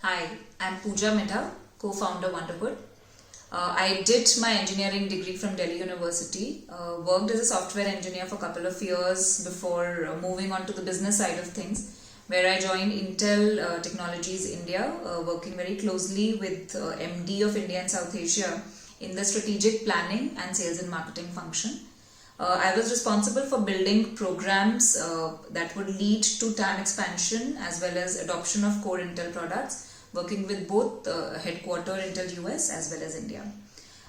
Hi, I'm Pooja Midha, co-founder Wonderhood. I did my engineering degree from Delhi University, worked as a software engineer for a couple of years before moving on to the business side of things, where I joined Intel Technologies India, working very closely with MD of India and South Asia in the strategic planning and sales and marketing function. I was responsible for building programs that would lead to TAM expansion as well as adoption of core Intel products, working with both headquarter Intel US as well as India.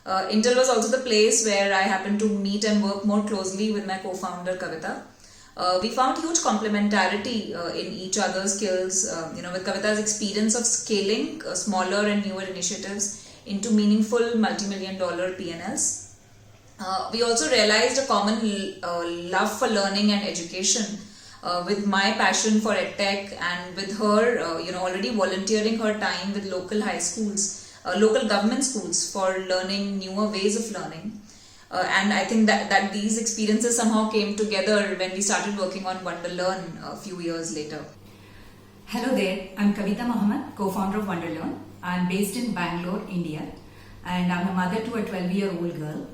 Intel was also the place where I happened to meet and work more closely with my co-founder Kavita. We found huge complementarity in each other's skills. With Kavita's experience of scaling smaller and newer initiatives into meaningful multi-million dollar P&Ls. We also realized a common love for learning and education with my passion for edtech and with her, already volunteering her time with local high schools, local government schools for learning newer ways of learning. And I think that these experiences somehow came together when we started working on WonderLearn a few years later. Hello there, I'm Kavita Mohammed, co-founder of WonderLearn. I'm based in Bangalore, India, and I'm a mother to a 12-year-old girl.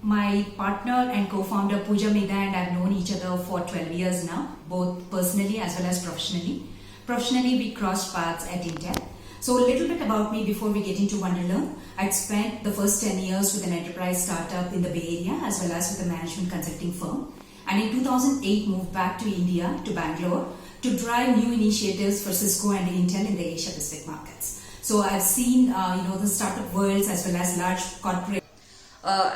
My partner and co-founder Pooja Midha and I have known each other for 12 years now, both personally as well as professionally. Professionally, we crossed paths at Intel. So a little bit about me before we get into WonderLearn. I'd spent the first 10 years with an enterprise startup in the Bay Area as well as with a management consulting firm. And in 2008, moved back to India, to Bangalore, to drive new initiatives for Cisco and Intel in the Asia Pacific markets. So I've seen, the startup worlds as well as large corporate.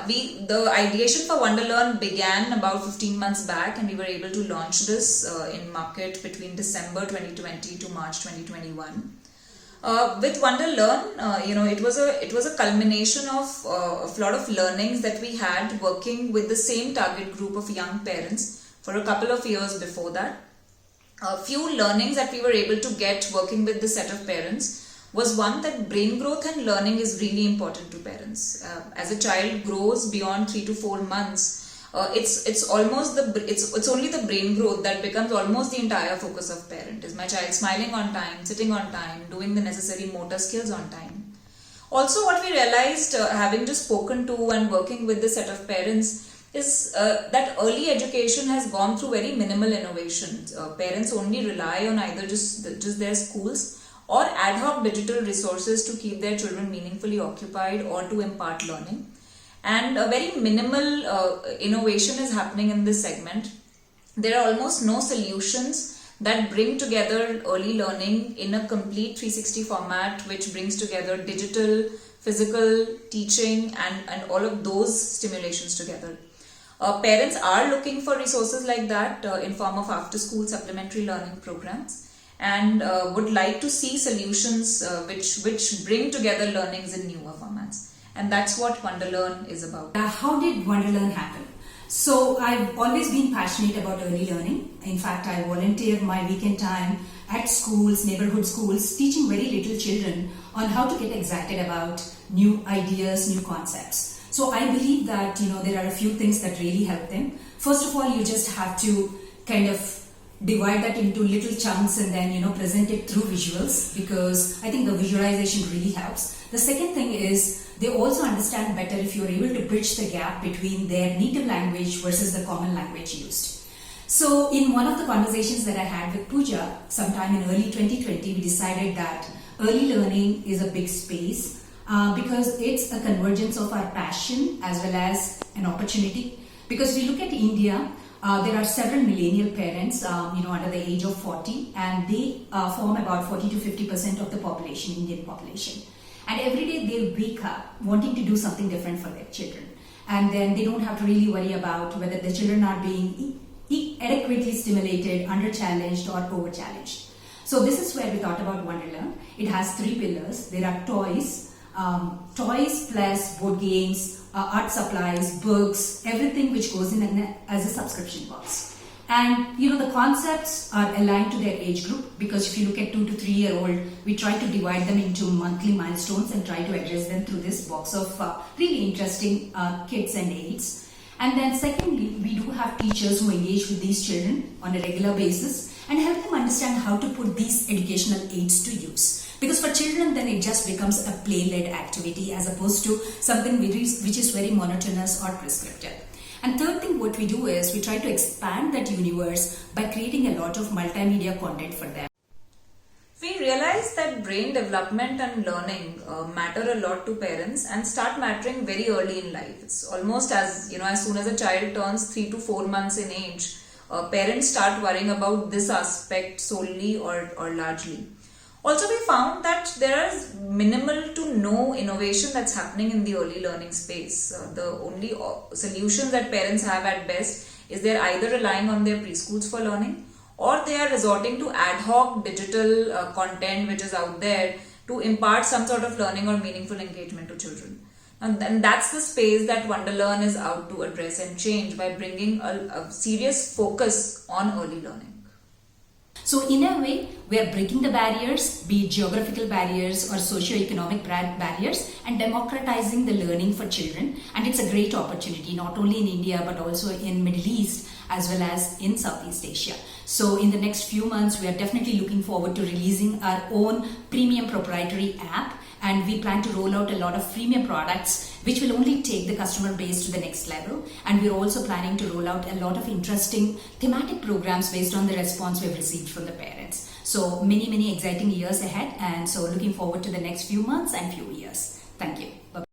The ideation for WonderLearn began about 15 months back, and we were able to launch this in market between December 2020 to March 2021. With WonderLearn, it was a culmination of a lot of learnings that we had working with the same target group of young parents for a couple of years before that. A few learnings that we were able to get working with this set of parents was one, that brain growth and learning is really important to parents. As a child grows beyond 3 to 4 months, it's only the brain growth that becomes almost the entire focus of parent. Is my child smiling on time, sitting on time, doing the necessary motor skills on time? Also, what we realized, having just spoken to and working with this set of parents, is that early education has gone through very minimal innovations. Parents only rely on either just their schools or ad hoc digital resources to keep their children meaningfully occupied or to impart learning. And a very minimal innovation is happening in this segment. There are almost no solutions that bring together early learning in a complete 360 format, which brings together digital, physical, teaching and all of those stimulations together. Parents are looking for resources like that in form of after-school supplementary learning programs, and would like to see solutions which bring together learnings in newer formats. And that's what WonderLearn is about. How did WonderLearn happen? So I've always been passionate about early learning. In fact, I volunteer my weekend time at schools, neighborhood schools, teaching very little children on how to get excited about new ideas, new concepts. So I believe that, there are a few things that really help them. First of all, you just have to kind of divide that into little chunks and then present it through visuals, because I think the visualization really helps. The second thing is they also understand better if you're able to bridge the gap between their native language versus the common language used. So in one of the conversations that I had with Pooja sometime in early 2020, we decided that early learning is a big space because it's a convergence of our passion as well as an opportunity. Because if you look at India, there are several millennial parents, under the age of 40, and they form about 40 to 50% of the population, Indian population. And every day they wake up wanting to do something different for their children. And then they don't have to really worry about whether the children are being adequately stimulated, under-challenged or over-challenged. So this is where we thought about WonderLearn. It has 3 pillars. There are toys plus board games, art supplies, books, everything which goes in as a subscription box. And the concepts are aligned to their age group, because if you look at 2 to 3 year old, we try to divide them into monthly milestones and try to address them through this box of really interesting kits and aids. And then secondly, we do have teachers who engage with these children on a regular basis and help them understand understand how to put these educational aids to use. Because for children, then it just becomes a play-led activity as opposed to something which is very monotonous or prescriptive. And third thing what we do is we try to expand that universe by creating a lot of multimedia content for them. We realize that brain development and learning matter a lot to parents and start mattering very early in life. It's almost as soon as a child turns 3 to 4 months in age, parents start worrying about this aspect solely or largely. Also, we found that there is minimal to no innovation that's happening in the early learning space. The only solutions that parents have at best is they're either relying on their preschools for learning, or they are resorting to ad hoc digital content which is out there to impart some sort of learning or meaningful engagement to children. And that's the space that WonderLearn is out to address and change by bringing a serious focus on early learning. So in a way, we are breaking the barriers, be it geographical barriers or socio-economic barriers, and democratizing the learning for children. And it's a great opportunity, not only in India, but also in Middle East, as well as in Southeast Asia. So in the next few months, we are definitely looking forward to releasing our own premium proprietary app. And we plan to roll out a lot of freemium products which will only take the customer base to the next level. And we're also planning to roll out a lot of interesting thematic programs based on the response we've received from the parents. So many exciting years ahead, and so looking forward to the next few months and few years. Thank you. Bye-bye.